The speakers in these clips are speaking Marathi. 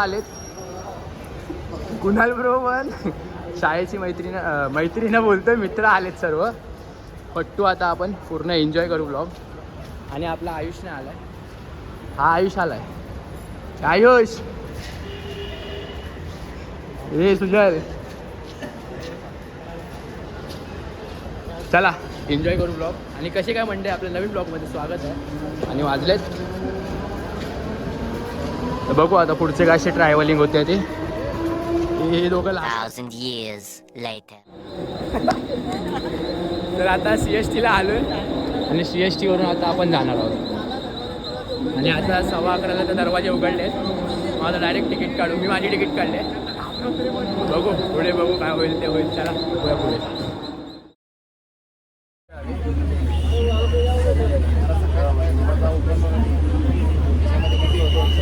आलेत. कुणाल ब्रो पण शाळेची मैत्रीण बोलतोय, मित्र आलेत सर्व. पट्टू आता आपण पूर्ण एन्जॉय करू ब्लॉग. आणि आपला आयुष नाही आलाय, हा आयुष आलाय. आयुष ए सुजल, चला एन्जॉय करू ब्लॉग. आणि कसे काय म्हणते आपल्या नवीन ब्लॉगमध्ये स्वागत आहे. आणि वाजलेत तर बघू आता पुढचे काय असे ट्रॅव्हलिंग होते ते. हे दोघं 1000 years later. तर आता CSTला आलोय आणि CST वरून आता आपण जाणार आहोत. आणि आता 11:15 तर दरवाजे उघडले आहेत. माझं डायरेक्ट तिकीट काढू, मी माझी तिकीट काढले. बघू पुढे, बघू काय होईल ते होईल. चला पुढे पुढे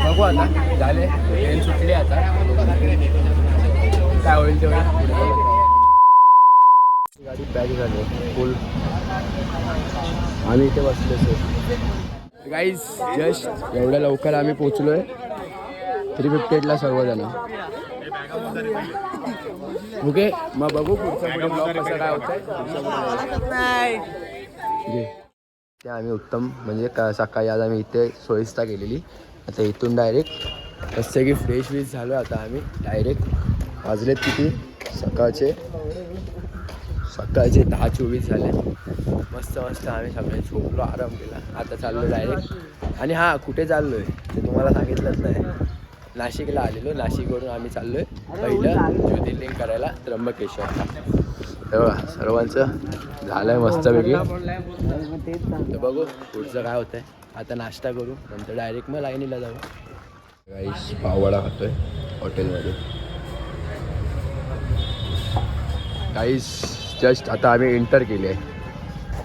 बघू. आता झाले, ट्रेन सुटली. आता काय होईल ते होईल. गाडी पॅक झाली फुल, आम्ही इथे बसलो. सर गाईज जस्ट एवढ्या लवकर आम्ही पोचलोय. 3:58ला सर्वजण. ओके मग बघू पुढचा ब्लॉग कसं काय होतंय. ते आम्ही उत्तम म्हणजे सकाळी आज आम्ही इथे सोयीस्ता केलेली. आता इथून डायरेक्ट मस्त की फ्रेश विश झालो. आता आम्ही डायरेक्ट वाजलेत किती, सकाळचे 10:24 झाले. मस्त आम्ही सगळे झोपलो, आराम केला. आता चाललो डायरेक्ट. आणि हां कुठे चाललो आहे ते तुम्हाला सांगितलंच नाही. नाशिकला आलेलो. नाशिकवरून आम्ही चाललो आहे पहिलं ज्योतिर्लिंग करायला त्र्यंबकेश्वरला. तेव्हा सर्वांचं झालं आहे मस्तपैकी. तर बघू पुढचं काय होतं आहे. आता नाश्ता करू, नंतर डायरेक्ट मग लाईनीला जाऊ. गाईस पाववडा खातोय हॉटेलमध्ये. गाईस जस्ट आता आम्ही इंटर केली आहे.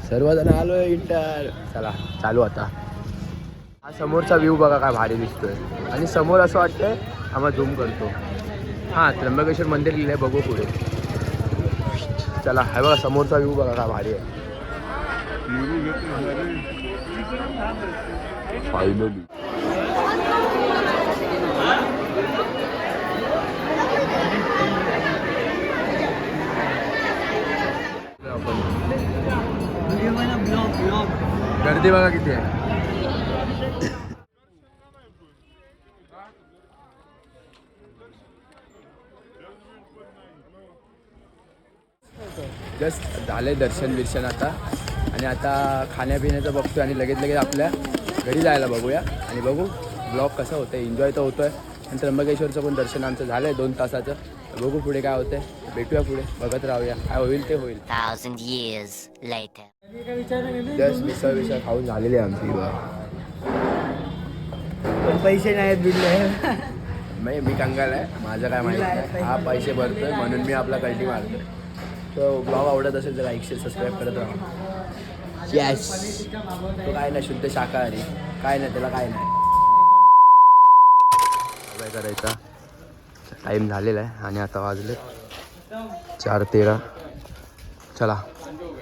सर्वजण आलो आहे इंटर. चला चालू आता. हा समोरचा व्ह्यू बघा काय भारी दिसतोय. आणि समोर असं वाटतंय, आम्हाला झूम करतो. हां त्र्यंबकेश्वर मंदिर लिहिलं आहे, बघू पुढे. चला हे बघा समोरचा व्ह्यू बघा काय भारी आहे. फायनली गर्दी बघा किती आहे. जस्ट झाले दर्शन बिर्शन आता. आणि आता खाण्यापिण्याचं बघतोय आणि लगेच आपल्या घरी जायला बघूया. आणि बघू ब्लॉग कसा होतं, एन्जॉय तर होतोय. आणि त्र्यंबकेश्वरचं पण दर्शन आमचं झालं आहे 2 तासाचं. बघू पुढे काय होतंय, भेटूया पुढे, बघत राहूया काय होईल ते होईल. 1000 years later. जस्ट मिसळ खाऊन झालेली आहे आमची. पण पैसे नाहीत बिडले. मी कंगाल आहे, माझं काय माहिती नाही. हा पैसे भरतोय म्हणून मी आपला कल्टी मारतोय. तो ब्लॉग आवडत असेल तर लाईक शेअर सबस्क्राईब करत राहा. यस तो काय नाही, शुद्ध शाकाहारी, काय नाही त्याला, काय नाही. काय करायचा टाईम झालेला आहे. आणि आता वाजले 4:13. चला.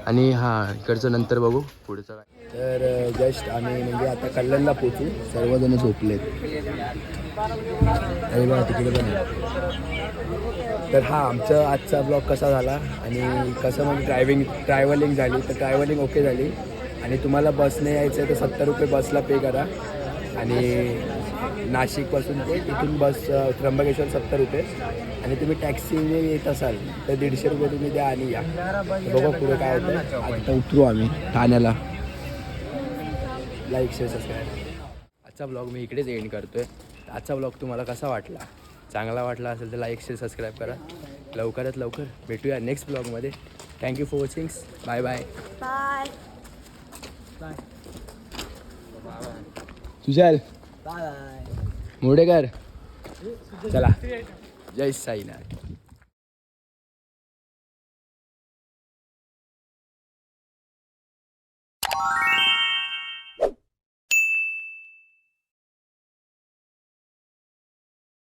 आणि हां इकडचं नंतर बघू पुढचं काय. तर जस्ट आम्ही म्हणजे आता कल्याणला पोचू. सर्वजण झोपलेत. अरे बघा तिकडे पण. तर हा आमचा आजचा ब्लॉग कसा झाला आणि कसं म्हणजे ट्रॅव्हलिंग झाली. तर ट्रॅव्हलिंग ओके झाली. आणि तुम्हाला बसने यायचं आहे तर 70 रुपये बसला पे करा. आणि नाशिकपासून ते इथून बस त्र्यंबकेश्वर 70 रुपये. आणि तुम्ही टॅक्सीने येत असाल तर 150 रुपये तुम्ही द्या आणि या. बघा पुढे काय होतं. आता उतरू आम्ही ठाण्याला. Like share subscribe. आजचा ब्लॉग मी इकडेच एंड करतोय. आजचा ब्लॉग तुम्हाला कसा वाटला, चांगला वाटला असेल तर लाईक शेअर सबस्क्राईब करा. लवकरात लवकर भेटूया नेक्स्ट ब्लॉगमध्ये. Thank you for watching. Bye bye bye bye. सुशाल बाय. मोडेकर. चला जय साईनाथ.